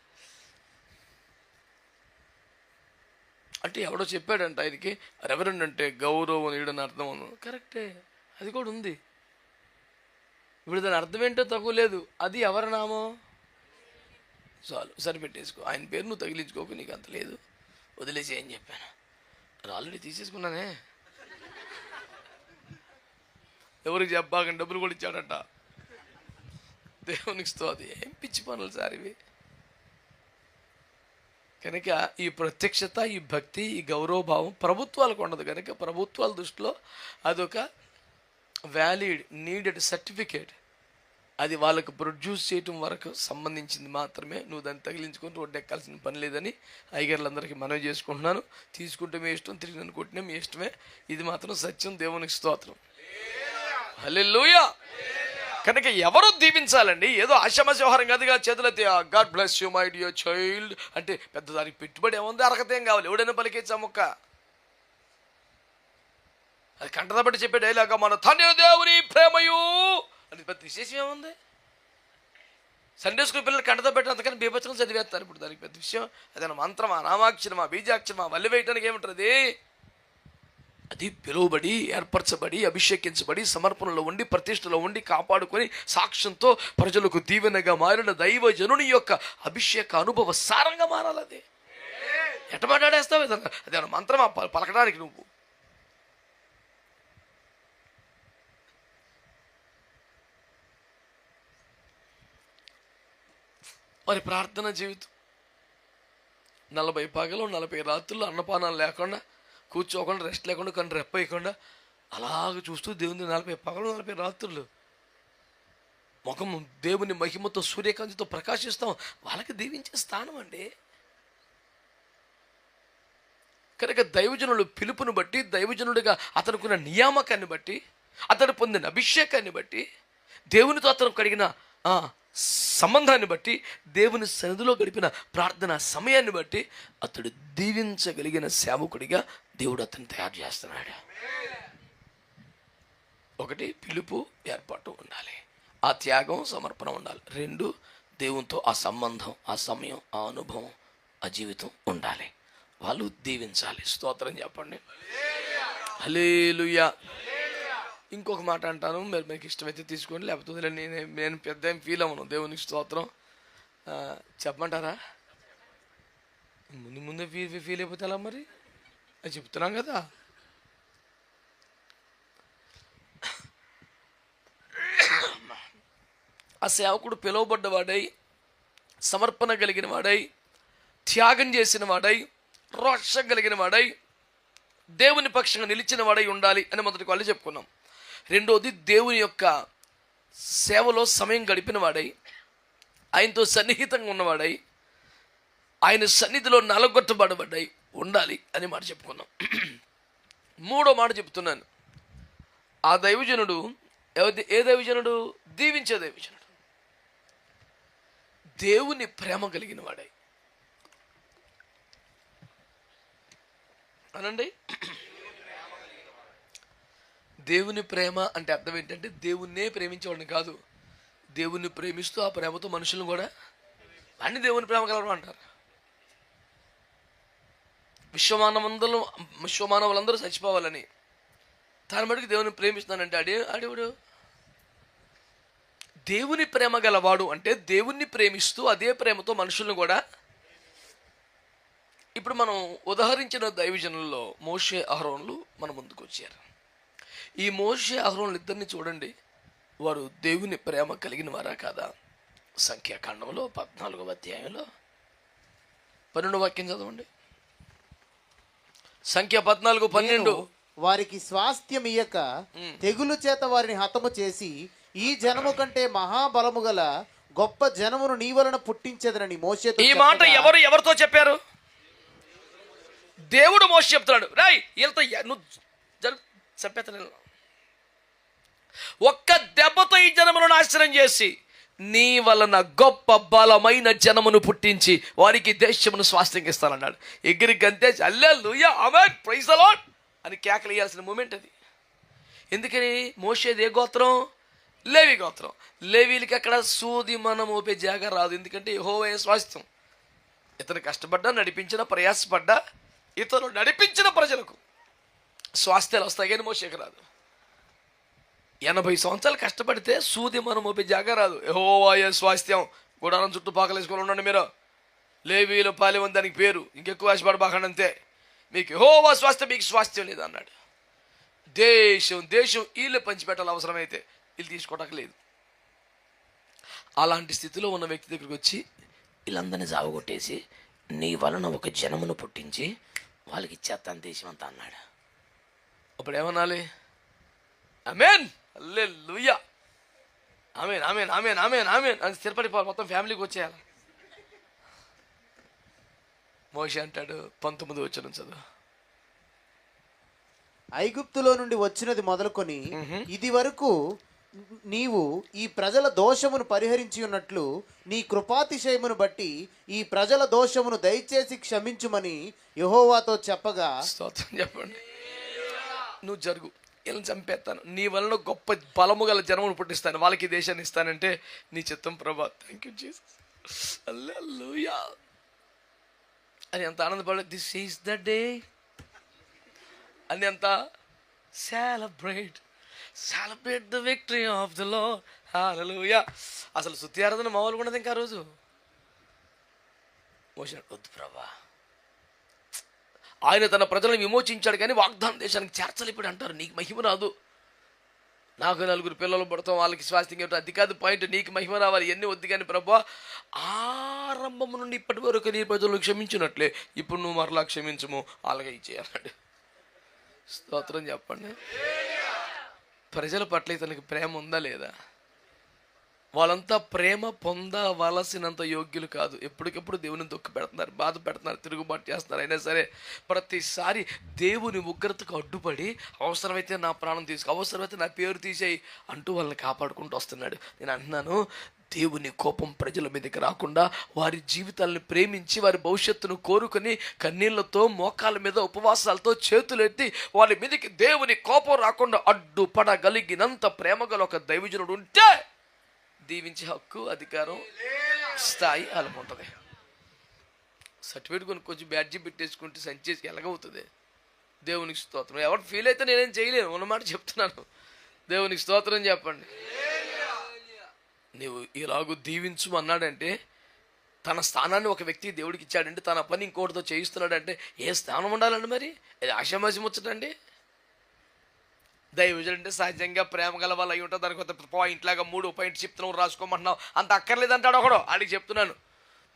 అంటే ఎవడో చెప్పాడంట ఆయనకి రెవరెండ్ అంటే గౌరవనీయుడని అర్థం ఉంది. కరెక్టే, అది కూడా ఉంది. ఇప్పుడు దాని అర్థం ఏంటో తక్కువ లేదు. అది ఎవరి నామం? చాలు, సరిపెట్టేసుకో. ఆయన పేరు నువ్వు తగిలించుకోకు, నీకు అంత లేదు, వదిలేసి ఏం చెప్పాను. అది ఆల్రెడీ తీసేసుకున్నానే. ఎవరికి చెప్పాక డబ్బులు కూడా ఇచ్చాడట. దేవునికి స్తోత్రం. ఏం పిచ్చి పనులు సార్ ఇవి. కనుక ఈ ప్రత్యక్షత, ఈ భక్తి, ఈ గౌరవభావం ప్రభుత్వాలకు ఉండదు. కనుక ప్రభుత్వాల దృష్టిలో అదొక వ్యాలిడ్ నీడెడ్ సర్టిఫికేట్. అది వాళ్ళకు ప్రొడ్యూస్ చేయటం వరకు సంబంధించింది మాత్రమే. నువ్వు దాన్ని తగిలించుకొని రోడ్డు ఎక్కాల్సిన పని లేదని అయ్యగారులందరికీ మనవి చేసుకుంటున్నాను. తీసుకుంటే మీ ఇష్టం, తిరిగి నన్ను కొట్టినా మీ ఇష్టమే. ఇది మాత్రం సత్యం. దేవునికి స్తోత్రం. హల్లెలూయా. కనుక ఎవరు దీవించాలండి? ఏదో ఆశామాష వ్యవహారం కాదుగా. చేతులైతే God bless you my dear child అంటే పెద్ద దానికి పెట్టుబడి ఏముంది? అర్హత ఏం కావాలి? ఎవడైనా పలికేచ్చా మొక్క. అది కంటదా బట్టి చెప్పే డైలాగా, మన తండ్రి దేవుని ప్రేమయు అది పెద్ద విశేషం ఏముంది? సండే స్కూల్ పిల్లలు కంటదా పెట్టి అంతకని బీభత్సం చదివేస్తారు. ఇప్పుడు దానికి పెద్ద విషయం అదేనా? మంత్రమా, నామాక్షరమా, బీజాక్షరమా, వల్లి వేయటానికి ఏముంటుంది? అది పిలువబడి, ఏర్పరచబడి, అభిషేకించబడి, సమర్పణలో ఉండి, ప్రతిష్టలో ఉండి, కాపాడుకొని సాక్ష్యంతో ప్రజలకు దీవెనగా మారిన దైవజనుని యొక్క అభిషేక అనుభవ సారంగా మారాలి. అది ఎట్ట మాట్లాడేస్తావు? అదేనా మంత్రమా పలకడానికి? నువ్వు మరి ప్రార్థన జీవితం 40 పగలు 40 రాత్రులు అన్నపానాలు లేకుండా, కూర్చోకుండా, రెస్ట్ లేకుండా, కానీ రెప్పయ్యకుండా అలాగ చూస్తూ దేవుని 40 పగలు 40 రాత్రులు ముఖం దేవుని మహిమతో సూర్యకాంతితో ప్రకాశిస్తాం. వాళ్ళకి దీవించే స్థానం అండి. కనుక దైవజనులు పిలుపుని బట్టి, దైవజనుడిగా అతనుకున్న నియామకాన్ని బట్టి, అతను పొందిన అభిషేకాన్ని బట్టి, దేవునితో అతను కలిగిన సంబంధాన్ని బట్టి, దేవుని సన్నిధిలో గడిపిన ప్రార్థన సమయాన్ని బట్టి అతడు దీవించగలిగిన సేవకుడిగా దేవుడు అతన్ని తయారు చేస్తున్నాడు. ఒకటి, పిలుపు, ఏర్పాటు ఉండాలి. ఆ త్యాగం, సమర్పణ ఉండాలి. 2, దేవునితో ఆ సంబంధం, ఆ సమయం, ఆ అనుభవం, ఆ జీవితం ఉండాలి. వాళ్ళు దీవించాలి. స్తోత్రం చెప్పండి. హల్లెలూయా. ఇంకొక మాట అంటాను, మీరు మీకు ఇష్టమైతే తీసుకోండి, లేకపోతే నేను పెద్ద ఏం ఫీల్ అవ్వను. దేవునికి స్తోత్రం. చెప్పమంటారా? ముందే ఫీల్ అయిపోతే అలా మరి? అది చెప్తున్నాం కదా. ఆ సేవకుడు పిలువబడ్డవాడై, సమర్పణ కలిగిన వాడై, త్యాగం చేసిన వాడై, రోషం కలిగిన వాడై, దేవుని పక్షంగా నిలిచిన వాడై ఉండాలి అని మొదటి వాళ్ళు చెప్పుకున్నాం. రెండోది, దేవుని యొక్క సేవలో సమయం గడిపిన వాడై, ఆయనతో సన్నిహితంగా ఉన్నవాడై, ఆయన సన్నిధిలో నలగొట్టబడబడ్డాయి ఉండాలి అని మాట చెప్పుకున్నాం. మూడో మాట చెప్తున్నాను. ఆ దైవజనుడు ఏ దైవజనుడు? దీవించే దైవజనుడు, దేవుని ప్రేమ కలిగిన వాడై. అనండి, దేవుని ప్రేమ అంటే అర్థం ఏంటంటే దేవుణ్ణే ప్రేమించేవాడిని కాదు, దేవుణ్ణి ప్రేమిస్తూ ఆ ప్రేమతో మనుషులను కూడా అన్ని దేవుని ప్రేమ కలవడం అంటారు. విశ్వమానవులందరూ చచ్చిపోవాలని తన మటుకు దేవుని ప్రేమిస్తున్నానంటే ఆడేవాడు దేవుని ప్రేమ గలవాడు. అంటే దేవుణ్ణి ప్రేమిస్తూ అదే ప్రేమతో మనుషులను కూడా. ఇప్పుడు మనం ఉదాహరించిన దైవజనుల్లో మోషే, అహరోనులు మన ముందుకు వచ్చారు. ఈ మోషే, అహరోనులు ఇద్దరిని చూడండి, వారు దేవుని ప్రేమ కలిగిన వారా కాదా? సంఖ్యాకాండంలో 14వ అధ్యాయంలో 12వ వాక్యం చదవండి. సంఖ్య 14:12. వారికి స్వాస్థ్యం ఇయ్యక తెగులు చేత వారిని హతము చేసి ఈ జనము కంటే మహాబలము గల గొప్ప జనమును నీ వలన పుట్టించేదనని మోషేతో ఈ మాట ఎవరితో చెప్పారు? దేవుడు మోషే చెప్తున్నాడు, రాయ్ వీళ్ళతో నువ్వు చెప్పేత ఒక్క దెబ్బతో ఈ జనమును నాశనం చేసి నీ వలన గొప్ప బలమైన జనమును పుట్టించి వారికి దేశమును స్వాస్థ్యంగా ఇస్తానన్నాడు. ఎగిరి గంతే హల్లెలూయా ఆమేన్ ప్రైజ్ ది లార్డ్ అని కేకలు వేయాల్సిన మూమెంట్ అది. ఎందుకని? మోషేది ఏ గోత్రం? లేవి గోత్రం. లేవీలకి అక్కడ సూది మనం మోపే జాగా రాదు, ఎందుకంటే యెహోవా స్వాస్థ్యం. ఇతను కష్టపడ్డా, నడిపించిన, ప్రయాసపడ్డా, ఇతను నడిపించిన ప్రజలకు స్వాస్థ్యాలు వస్తాయి, కానీ మోషేకి రాదు. 80 సంవత్సరాలు కష్టపడితే సూది మనం మోపే జాగా రాదు. యెహోవాయే స్వాస్థ్యం, గుడారం చుట్టూ పాకలేసుకొని ఉండండి మీరు, లేవీలు పాలెం దానికి పేరు, ఇంకెక్కువ ఆశపడబాకండి అంతే, మీకు యెహోవా స్వాస్థ్యం, మీకు స్వాస్థ్యం లేదు అన్నాడు. దేశం వీళ్ళు పంచిపెట్టాలి, అవసరమైతే వీళ్ళు తీసుకోవడానికి లేదు. అలాంటి స్థితిలో ఉన్న వ్యక్తి దగ్గరికి వచ్చి వీళ్ళందరినీ జావగొట్టేసి నీ వలన ఒక జనమును పుట్టించి వాళ్ళకి ఇచ్చేస్తాను దేశం అంతా అన్నాడు. అప్పుడు ఏమనాలి? ఆమేన్ హల్లెలూయా ఆమేన్ ఆమేన్ ఆమేన్ ఆమేన్ ఆమేన్ అని స్థిరపడిపోవాలి, మొత్తం ఫ్యామిలీకి వచ్చేయాలి. మోషే అంటాడు 19వ వచనం చదువు. ఐగుప్తులో నుండి వచ్చినది మొదలుకొని ఇది వరకు నీవు ఈ ప్రజల దోషమును పరిహరించి ఉన్నట్లు నీ కృపాతిశయమును బట్టి ఈ ప్రజల దోషమును దయచేసి క్షమించుమని యెహోవాతో చెప్పగా, స్తోత్రం చెప్పండి. నువ్వు జరుగు, వీళ్ళని చంపేస్తాను, నీ వలన గొప్ప బలము గల జనమును పుట్టిస్తాను, వాళ్ళకి దేశాన్ని ఇస్తానంటే నీ చిత్తం ప్రభా, థ్యాంక్ యూ జీసస్ హల్లెలూయా అని ఎంత ఆనందపడ. దిస్ ఈస్ ద డే అని ఎంత celebrate the victory of the Lord hallelujah. అసలు స్తుతి ఆరాధన మామూలుగా ఉండదు. ఇంకా రోజు మోషే వద్దు ప్రభా, ఆయన తన ప్రజలను విమోచించాడు కానీ వాగ్దాన దేశానికి చేర్చలేపాడు అంటారు. నీకు మహిమ రాదు, నాకు 4 పిల్లలు పడతాం, వాళ్ళకి స్వాస్థ్యం ఇవ్వటం, అది కాదు పాయింట్. నీకు మహిమ రావాలి, ఎన్ని వద్దు కానీ ప్రభా, ఆరంభం నుండి ఇప్పటి వరకు నీ ప్రజలను క్షమించినట్లే ఇప్పుడు నువ్వు మరలా క్షమించము, అలాగే ఇచ్చేయన్నాడు. స్తోత్రం చెప్పండి. ప్రజల పట్ల ఇతనికి ప్రేమ ఉందా లేదా? వాళ్ళంతా ప్రేమ పొందవలసినంత యోగ్యులు కాదు. ఎప్పటికప్పుడు దేవుని దుఃఖ పెడుతున్నారు, బాధ పెడుతున్నారు, తిరుగుబాటు చేస్తున్నారు. అయినా సరే ప్రతిసారి దేవుని ఉగ్రతకు అడ్డుపడి అవసరమైతే నా ప్రాణం తీసుకో, అవసరమైతే నా పేరు తీసేయి అంటూ వాళ్ళని కాపాడుకుంటూ వస్తున్నాడు. నేను అంటున్నాను, దేవుని కోపం ప్రజల మీదకి రాకుండా వారి జీవితాలను ప్రేమించి వారి భవిష్యత్తును కోరుకొని కన్నీళ్లతో, మోకాల మీద ఉపవాసాలతో చేతులెత్తి వారి మీదకి దేవుని కోపం రాకుండా అడ్డుపడగలిగినంత ప్రేమగల ఒక దైవజనుడు ఉంటే దీవించే హక్కు, అధికారం, స్థాయి వాళ్ళకు ఉంటుంది. సర్టిఫికేట్ కొంచెం బ్యాడ్జీ పెట్టేసుకుంటే సంచేసి ఎలాగవుతుంది? దేవునికి స్తోత్రం. ఎవరు ఫీల్ అయితే నేనేం చేయలేను, ఉన్నమాట చెప్తున్నాను. దేవునికి స్తోత్రం చెప్పండి. నీవు ఇలాగూ దీవించు అన్నాడంటే తన స్థానాన్ని ఒక వ్యక్తి దేవుడికి ఇచ్చాడంటే తన పని ఇంకోటితో చేయిస్తున్నాడంటే ఏ స్థానం ఉండాలండి? మరి అది ఆశామాసి ముచ్చటండి. దైవజనుడు అంటే సహజంగా ప్రేమ గల వాళ్ళు అయి ఉంటారు. దానికి కొంత పాయింట్ లాగా 3 పాయింట్ చెప్తున్నావు, రాసుకోమంటున్నావు, అంత అక్కర్లేదంటాడు ఒకడు. ఆడికి చెప్తున్నాను,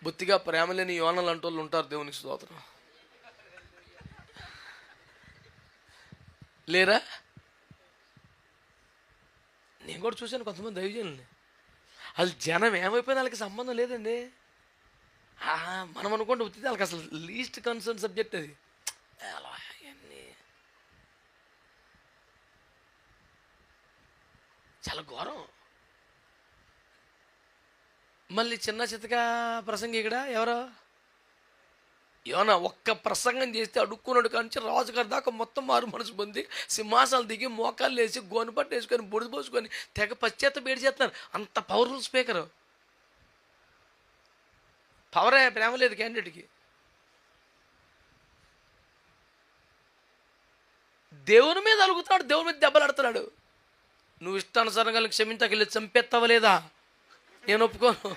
బొత్తిగా ప్రేమ లేని యోనలు అంటూ వాళ్ళు ఉంటారు. దేవునికి స్తోత్రం. లేరా? నేను కూడా చూశాను కొంతమంది దైవజనుల్ని. అది జనం ఏమైపోయినా వాళ్ళకి సంబంధం లేదండి. మనం అనుకుంటే ఉత్తితే వాళ్ళకి అసలు లీస్ట్ కన్సర్న్ సబ్జెక్ట్ అది. అలా అవన్నీ చాలా ఘోరం. మళ్ళీ చిన్న చితక ప్రసంగి ఇక్కడ ఎవరో ఏమన్నా ఒక్క ప్రసంగం చేస్తే అడుక్కున్నాడు కానీ రాజుగారి దాకా మొత్తం మారు మనసు పొంది సింహాసాలు దిగి మోకాళ్ళు వేసి గోనుపట్టు వేసుకొని బుడిది పోసుకొని తెగ పశ్చాత్త బేడి చేస్తున్నారు. అంత పవర్ఫుల్ స్పీకరు. పవరే, ప్రేమ లేదు క్యాండిడేట్కి. దేవుని మీద అలుగుతాడు, దేవుని మీద దెబ్బలాడుతున్నాడు. నువ్వు ఇష్టానుసారంగా క్షమించకెళ్ళి చంపేస్తావా లేదా? నేను ఒప్పుకోను.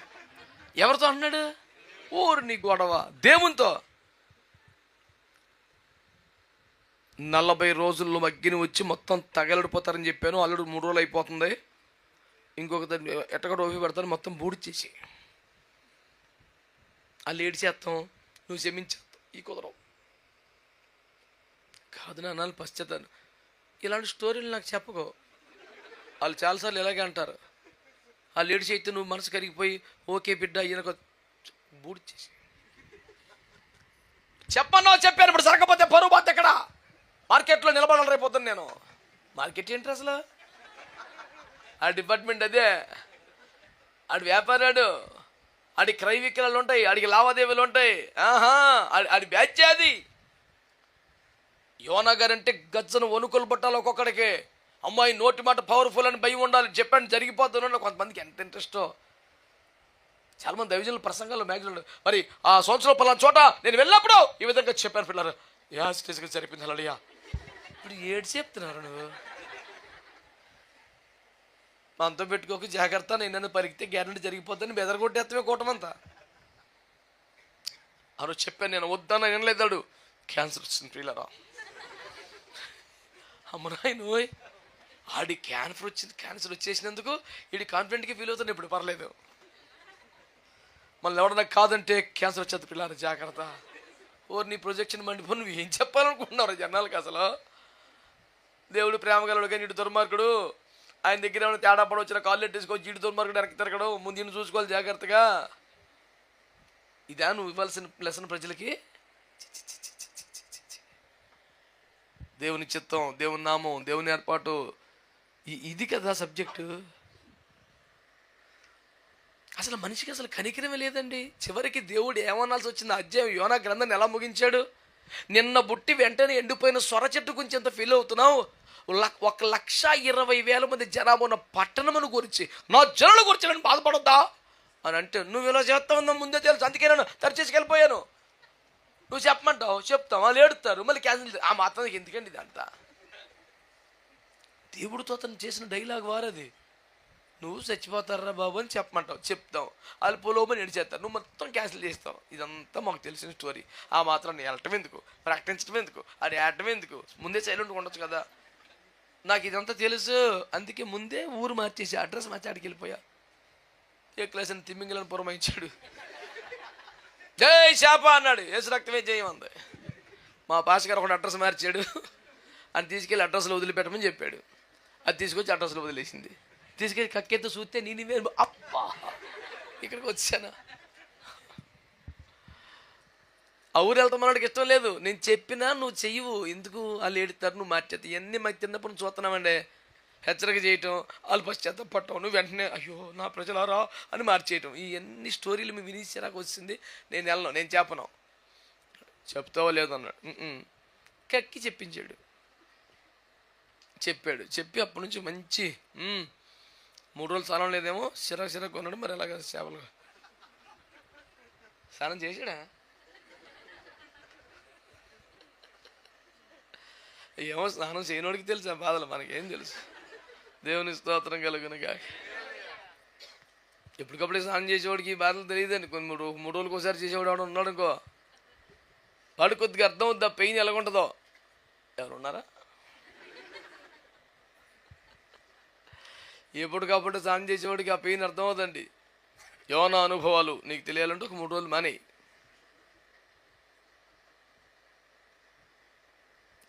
ఎవరితో అంటున్నాడు? ఊరు నీ గొడవ దేవునితో. 40 రోజుల్లో అగ్గిని వచ్చి మొత్తం తగలడిపోతారని చెప్పాను. అల్లుడు 3 రోజులు అయిపోతుంది. ఇంకొక ఎట్టగడ ఓపి పెడతాను, మొత్తం బూడిచ్చేసి వాళ్ళు ఏడిచేస్తాం, నువ్వు క్షమించేస్తావు. ఈ కుదరవు కాదు నా నాన్న పశ్చాత్తాను. ఇలాంటి స్టోరీలు నాకు చెప్పకో. వాళ్ళు చాలాసార్లు ఇలాగే అంటారు. వాళ్ళు ఏడిచి అయితే నువ్వు మనసు కరిగిపోయి ఓకే బిడ్డ ఈయనకు బూడిచ్చేసి చెప్పాను ఇప్పుడు సరకపోతే పరువు బాధ ఎక్కడ? మార్కెట్లో నిలబడాలి రేపోతాను నేను. మార్కెట్ ఏంటి అసలు? ఆ డిపార్ట్మెంట్ అదే. ఆడి వ్యాపారాడు, ఆడి క్రయ విక్రయాలు ఉంటాయి, ఆడికి లావాదేవీలు ఉంటాయి. ఆడి బ్యాచ్ అది. యోనా గారంటే గజ్జను వణుకులు పట్టాలి ఒక్కొక్కడికి. అమ్మాయి నోటి మాట పవర్ఫుల్ అని భయం ఉండాలి. చెప్పండి జరిగిపోతున్నాడు. కొంతమందికి ఎంత ఇంట్రెస్టో. చాలామంది దైవజనుల ప్రసంగాలు మ్యాగ్జిన్లు మరి ఆ సంవత్సరం పలానా చోట నేను వెళ్ళినప్పుడు ఈ విధంగా చెప్పాను పిల్లలు. స్టేజ్కి సరిపోయింది అలడియా. ఇప్పుడు ఏడు చెప్తున్నారు నువ్వు. మనతో పెట్టుకోక జాగ్రత్త, నేను నన్ను పరిగితే గ్యారెంటీ జరిగిపోద్దని బెదరగొట్టేస్తామే కూటమంతా. ఆ రోజు చెప్పాను నేను, వద్దన్న వినలేదాడు. క్యాన్సర్ వచ్చింది పిల్లరా. అమ్మనాయను ఆడి క్యాన్సర్ వచ్చేసినందుకు వీడి కాన్ఫిడెంట్గా ఫీల్ అవుతాను. ఇప్పుడు పర్లేదు. మళ్ళీ ఎవడన్నా కాదంటే క్యాన్సర్ వచ్చేది పిల్లలు జాగ్రత్త. నీ ప్రొజెక్షన్ మండిపో. నువ్వు ఏం చెప్పాలనుకుంటున్నారు జనాలకు అసలు? దేవుడు ప్రేమగలడు కానీ ఇటు దుర్మార్గుడు. ఆయన దగ్గర ఏమైనా తేడా పడి వచ్చిన కాళ్ళు తీసుకొచ్చి ఇటు దుర్మార్గుడు వెనక్కి తిరగడు. ముందు ఇన్ని చూసుకోవాలి జాగ్రత్తగా. ఇదా నువ్వు ఇవ్వాల్సిన లెసన్ ప్రజలకి? దేవుని చిత్తం, దేవుని నామం, దేవుని ఏర్పాటు, ఇది కదా సబ్జెక్టు. అసలు మనిషికి అసలు కనికరమే లేదండి. చివరికి దేవుడు ఏమనాల్సి వచ్చింది? అధ్యాయం యోనా గ్రంథాన్ని ఎలా ముగించాడు? నిన్న బుట్టి వెంటనే ఎండిపోయిన సొర చెట్టు గురించి ఎంత ఫీల్ అవుతున్నావు? 1,20,000 మంది జనాభా ఉన్న పట్టణమును గురించి, నా జనుల గురించి నేను బాధపడొద్దా అని అంటే, నువ్వు ఇలా చేస్తావు ముందే తెలుసు, అందుకే నేను తరిచేసుకెళ్ళిపోయాను. నువ్వు చెప్పమంటావు, చెప్తావు, వాళ్ళు ఏడుతారు, మళ్ళీ క్యాన్సిల్. ఆ మాత్రం ఎందుకండి ఇదంతా? దేవుడితో అతను చేసిన డైలాగ్ వారది. నువ్వు చచ్చిపోతారా బాబు అని చెప్పమంటావు, చెప్తావు, వాళ్ళు పొలోమని ఏడిచేస్తారు, నువ్వు మొత్తం క్యాన్సిల్ చేస్తావు. ఇదంతా మాకు తెలిసిన స్టోరీ. ఆ మాత్రం నేను వెళ్ళటం ఎందుకు, ప్రకటించడం ఎందుకు, అది ఆడటం ఎందుకు? ముందే సైలెంట్గా ఉండొచ్చు కదా. నాకు ఇదంతా తెలుసు, అందుకే ముందే ఊరు మార్చేసి అడ్రస్ మార్చి ఆడికి వెళ్ళిపోయా. ఏ క్లాస్ అని తిమ్మింగిలని పురమాయించాడు. జై శాప అన్నాడు. ఏసు రక్తమే జయం అంది. మా పాస్ గారు ఒకటి అడ్రస్ మార్చాడు. అని తీసుకెళ్ళి అడ్రస్లో వదిలిపెట్టమని చెప్పాడు. అది తీసుకొచ్చి అడ్రస్లో వదిలేసింది. తీసుకెళ్ళి కక్కెత్తు చూస్తే నేను అప్పా ఇక్కడికి వచ్చాను. ఆ ఊరు వెళ్తాం మనకి ఇష్టం లేదు. నేను చెప్పినా నువ్వు చెయ్యవు. ఎందుకు? వాళ్ళు ఏడుతారు, నువ్వు మార్చేస్తావు. ఇవన్నీ మాకు తిన్నప్పుడు నువ్వు చూస్తున్నామండి. హెచ్చరిక చేయటం, వాళ్ళు పశ్చాత్తపడటం, నువ్వు వెంటనే అయ్యో నా ప్రజలారా అని మార్చేయటం. ఇవన్నీ స్టోరీలు మీ వినిచేరాకు వచ్చింది. నేను వెళ్ళను, నేను చెప్పను. చెప్తావో లేదు అన్నాడు. కక్కి చెప్పించాడు. చెప్పి అప్పటి నుంచి మంచి 3 రోజులు స్నానం లేదేమో, సిరా కొన్నాడు. మరి ఎలాగ చేపలు స్నానం చేసాడా ఏమో, స్నానం చేయనోడికి తెలుసు ఆ బాధలు, మనకేం తెలుసు. దేవుని స్తోత్రం కలుగునుగా. ఎప్పటికప్పుడు స్నానం చేసేవాడికి ఈ బాధలు తెలియదండి. కొన్ని 3 రోజులకు ఒకసారి చేసేవాడు వాడు ఉన్నాడు అనుకో, వాడు కొద్దిగా అర్థం అవుద్ది ఆ పెయిన్ ఎలాగుంటుందో. ఎవరున్నారా? ఎప్పటికప్పుడు స్నానం చేసేవాడికి ఆ పెయిన్ అర్థం అవుతుందండి. యోనా అనుభవాలు నీకు తెలియాలంటే ఒక 3 రోజులు మానేయి.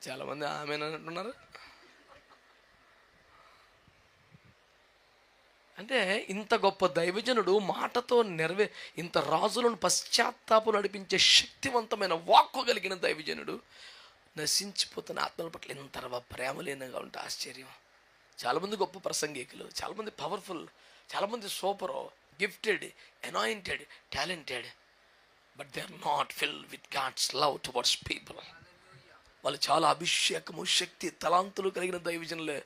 చాలామంది ఆమెనంటున్నారు. అంటే ఇంత గొప్ప దైవజనుడు మాటతో ఇంత రాజులను పశ్చాత్తాపం నడిపించే శక్తివంతమైన వాక్కు కలిగిన దైవజనుడు నశించిపోతున్న ఆత్మల పట్ల ఇంత ప్రేమలీనంగా ఉంటే ఆశ్చర్యం. చాలామంది గొప్ప ప్రసంగికులు, చాలామంది పవర్ఫుల్, చాలామంది super, gifted, anointed, talented, but they are not filled with God's love towards people. వాళ్ళు చాలా అభిషేకము, శక్తి, తలాంతులు కలిగిన దైవజనులే,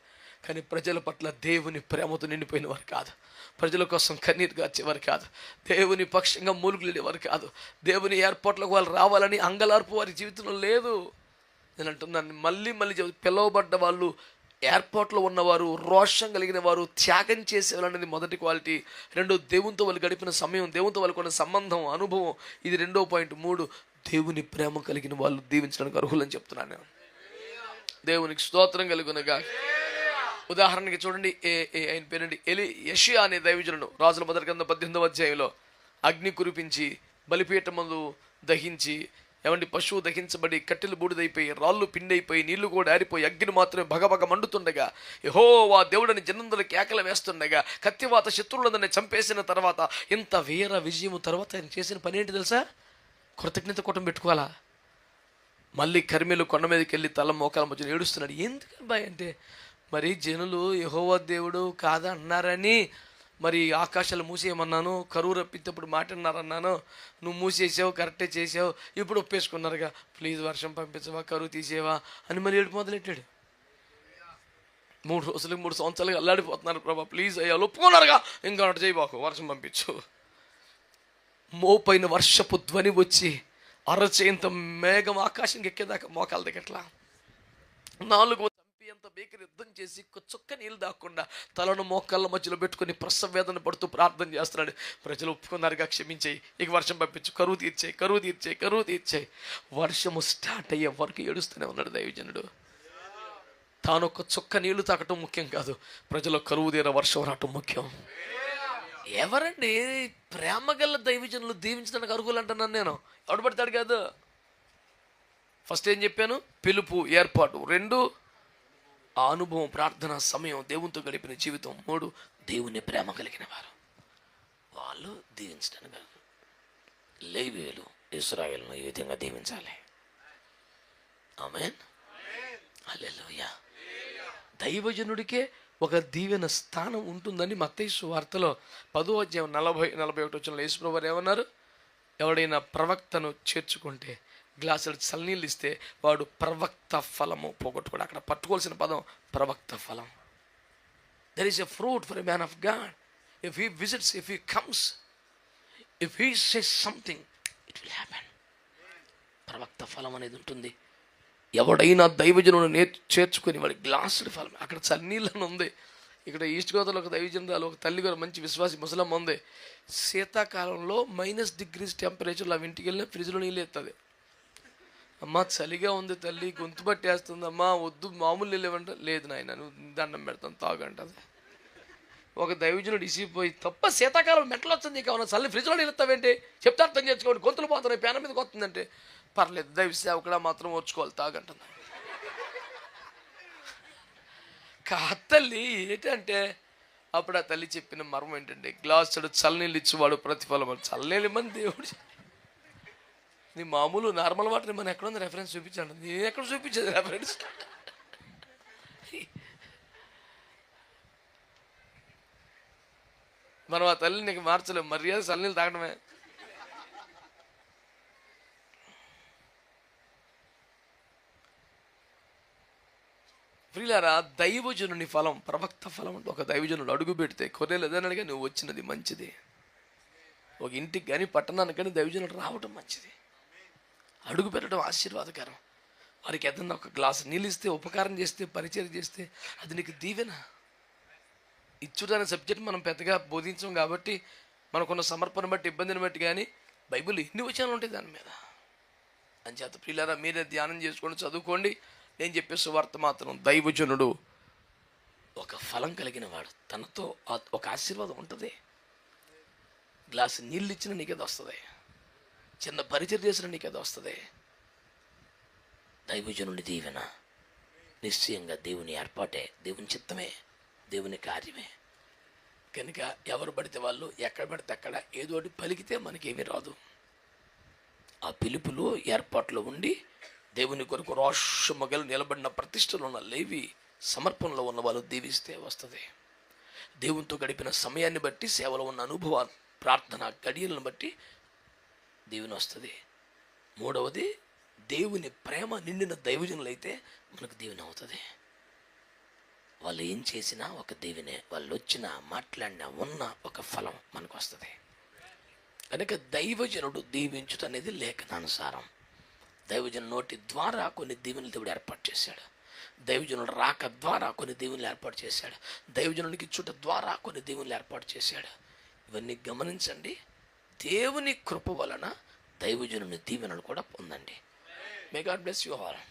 కానీ ప్రజల పట్ల దేవుని ప్రేమతో నిండిపోయిన వారు కాదు. ప్రజల కోసం కన్నీరు గార్చేవారు కాదు. దేవుని పక్షంగా మూలుగులేవారు కాదు. దేవుని ఏర్పాట్లకు వాళ్ళు రావాలని అంగలార్పు వారి జీవితంలో లేదు. నేను అంటున్నాను, మళ్ళీ పిలువబడ్డ వాళ్ళు, ఏర్పాట్లో ఉన్నవారు, రోషం కలిగిన వారు, త్యాగం చేసేవారు అనేది మొదటి క్వాలిటీ. 2 దేవునితో వాళ్ళు గడిపిన సమయం, దేవునితో వాళ్ళకు ఉన్న సంబంధం, అనుభవం. ఇది 2వ పాయింట్. 3 దేవుని ప్రేమ కలిగిన వాళ్ళు దీవించడానికి అర్హులని చెప్తున్నాను నేను. దేవునికి స్తోత్రం కలుగునగా. ఉదాహరణకి చూడండి, ఆయన పేరండి యెషయా అనే దైవజనుడు రాజుల మొదటి గ్రంథం 18వ అధ్యాయంలో అగ్ని కురిపించి బలిపీఠం ముందు దహించి, పశువు దహించబడి కట్టెలు బూడిదైపోయి, రాళ్ళు పిండైపోయి, నీళ్లు కూడా ఆరిపోయి, అగ్ని మాత్రమే భగభగ మండుతుండగా, యెహోవా దేవుడని జనందరూ కేకలు వేస్తుండగా, కత్తివాత శత్రువులందరినీ చంపేసిన తర్వాత, ఇంత వీర విజయము తర్వాత ఆయన చేసిన పని ఏంటి తెలుసా? కృతజ్ఞత కూటం పెట్టుకోవాలా. మళ్ళీ కర్మేలు కొండ మీదకి వెళ్ళి తల మోకాల మధ్యలో ఏడుస్తున్నాడు. ఎందుకని బాయ్ అంటే, మరి జనులు యెహోవా దేవుడు కాదా అన్నారని, మరి ఆకాశాలు మూసేయమన్నాను, కరువు రప్పినప్పుడు మాట్లాడినారన్నాను, నువ్వు మూసేసావు, కరెక్టే చేసావు, ఇప్పుడు ఒప్పేసుకున్నారుగా, ప్లీజ్ వర్షం పంపించవా, కరువు తీసేవా అని మరి ఏడుపు మొదలెట్టాడు. 3 రోజులకు 3 సంవత్సరాలుగా అల్లాడిపోతున్నారు. ప్రభా ప్లీజ్ అయ్యా, ఒప్పుకున్నారుగా, ఇంకా అటు చేయబాకు, వర్షం పంపించు. మోపైన వర్షపు ధ్వని వచ్చి అరచేంత మేఘం ఆకాశంకి ఎక్కేదాకా మోకాల దగ్గట్లా 4 చంపియంత బేకరి యుద్ధం చేసి చుక్క నీళ్ళు దాక్కుండా తలను మోకాళ్ళ మధ్యలో పెట్టుకుని ప్రసవ వేదన పడుతూ ప్రార్థన చేస్తున్నాడు. ప్రజలు ఒప్పుకున్నారుగా, క్షమించేయి, ఇక వర్షం పంపించు, కరువు తీర్చేయి, కరువు తీర్చేయి, కరువు తీర్చేయి. వర్షము స్టార్ట్ అయ్యే వరకు ఏడుస్తూనే ఉన్నాడు దైవజనుడు. తాను ఒక చుక్క నీళ్లు తాకటం ముఖ్యం కాదు, ప్రజలు కరువు తీర వర్షం రావటం ముఖ్యం. ఎవరండి ప్రేమగల దైవజనులు దీవించడానికి అర్హులు అంటున్నాను నేను, ఎవడు పడతాడు కాదు. ఫస్ట్ ఏం చెప్పాను? పిలుపు, ఏర్పాటు. 2 ఆ అనుభవం, ప్రార్థన సమయం, దేవునితో గడిపిన జీవితం. 3 దేవుని ప్రేమ కలిగిన వారు, వాళ్ళు దీవించడానికి. లేవీయులు ఇశ్రాయేలును ఈ విధంగా దీవించాలి. ఆమేన్, హల్లెలూయా. దైవజనుడికే ఒక దీవెన స్థానం ఉంటుందని మత్తయి సువార్తలో 10వ అధ్యాయం 40-41 వచనంలో యేసుప్రభువు వారు ఏమన్నారు? ఎవడైనా ప్రవక్తను చేర్చుకుంటే, గ్లాసులు చల్లనీళ్ళు ఇస్తే వాడు ప్రవక్త ఫలము పోగొట్టుకోడు. అక్కడ పట్టుకోవాల్సిన పదం ప్రవక్త ఫలం. There is a fruit for a man of God. If he visits, if he comes, if he says something, it will happen. ప్రవక్త ఫలం అనేది ఉంటుంది. ఎవడైనా దైవజనుడు చేర్చుకొని వాడి గ్లాసుడు ఫలం. అక్కడ చన్నీళ్ళని ఉంది. ఇక్కడ ఈస్ట్ గోదావరిలో ఒక దైవజనురాలు, ఒక తల్లి గారు, మంచి విశ్వాసి ముసలమ్మ ఉంది. శీతాకాలంలో -డిగ్రీస్ టెంపరేచర్లో అవి ఇంటికి వెళ్ళిన ఫ్రిడ్జ్లో నీళ్ళు ఎత్తుంది. అమ్మ చలిగా ఉంది తల్లి, గొంతు పట్టేస్తుంది, అమ్మ వద్దు మామూలు నీళ్ళు ఇవ్వంటే, లేదు నాయన నువ్వు దండం పెడతాను తాగంటది. ఒక దైవజనుడు ఇసిపోయి, తప్ప శీతాకాలం మెట్లు వస్తుంది, కావున చల్లి ఫ్రిడ్జ్లో నీళ్ళు ఎత్తావేంటి, చెప్తే అర్థం చేసుకోండి, గొంతులు పోతున్నాయి, పేన మీదకి వస్తుందంటే, పర్లేదు దైవ సేవకుడా మాత్రం ఓర్చుకోవాలి తాగంటుంది. తల్లి ఏంటంటే, అప్పుడు ఆ తల్లి చెప్పిన మర్మం ఏంటంటే, గ్లాసుడు చల్లనీళ్ళు ఇచ్చేవాడు ప్రతిఫలం. చల్లనీళ్ళు ఇమ్మని దేవుడు, నీ మామూలు నార్మల్ వాటర్ మనం ఎక్కడ ఉంది రెఫరెన్స్ చూపించాను, నేను ఎక్కడ చూపించేది రెఫరెన్స్. మనం ఆ తల్లిని నీకు మార్చలేము, మర్యాద చల్లనీళ్ళు తాగడమే. ప్రియులారా, దైవజనుని ఫలం, ప్రవక్త ఫలం అంటే, ఒక దైవజనుడు అడుగు పెడితే కొర్రెలేదనగా నువ్వు వచ్చినది మంచిది. ఒక ఇంటికి కానీ పట్టణానికి కానీ దైవజనుడు రావడం మంచిది. అడుగు పెట్టడం ఆశీర్వాదకరం. వారికి ఏదన్నా ఒక గ్లాసు నీళ్ళు ఇస్తే, ఉపకారం చేస్తే, పరిచయం చేస్తే అది నీకు దీవెన. ఇచ్చుడనే సబ్జెక్ట్ మనం పెద్దగా బోధించాం కాబట్టి మనకున్న సమర్పణ బట్టి, ఇబ్బందిని బట్టి, కానీ బైబిల్ ఎన్ని వచనాలు ఉంటాయి దాని మీద. అంచేత ప్రియులారా, మీరే ధ్యానం చేసుకోండి, చదువుకోండి. నేను చెప్పే సువార్త మాత్రం, దైవజనుడు ఒక ఫలం కలిగిన వాడు, తనతో ఒక ఆశీర్వాదం ఉంటుంది. గ్లాసు నీళ్ళు ఇచ్చినా నీకేదో వస్తుంది, చిన్న పరిచయం చేసినా నీకేదో వస్తుంది. దైవజనుడి దీవెన నిశ్చయంగా దేవుని ఏర్పాటే, దేవుని చిత్తమే, దేవుని కార్యమే. కనుక ఎవరు పడితే వాళ్ళు ఎక్కడ పడితే అక్కడ ఏదోటి పలికితే మనకేమీ రాదు. ఆ పిలుపులో ఏర్పాట్లో ఉండి దేవుని కొరకు రోషమగలు నిలబడిన ప్రతిష్టలు ఉన్న లేవి సమర్పణలో ఉన్న వాళ్ళు దీవిస్తే వస్తుంది. దేవునితో గడిపిన సమయాన్ని బట్టి, సేవలో ఉన్న అనుభవాలు, ప్రార్థన గడియలను బట్టి దేవుని వస్తుంది. మూడవది, దేవుని ప్రేమ నిండిన దైవజనులైతే మనకు దీవెన అవుతుంది. వాళ్ళు ఏం చేసినా ఒక దీవెనే, వాళ్ళు వచ్చినా మాట్లాడినా ఉన్న ఒక ఫలం మనకు వస్తుంది. కనుక దైవజనుడు దీవించుట అనేది లేఖనానుసారం. దైవజను నోటి ద్వారా కొన్ని దీవెనలు దేవుడు ఏర్పాటు చేశాడు. దైవజనుడు రాక ద్వారా కొన్ని దీవెనలు ఏర్పాటు చేశాడు. దైవజనుడికి ఇచ్చుట ద్వారా కొన్ని దీవెనలు ఏర్పాటు చేశాడు. ఇవన్నీ గమనించండి. దేవుని కృప వలన దైవజనుని దీవెనలు కూడా పొందండి. May God bless you all.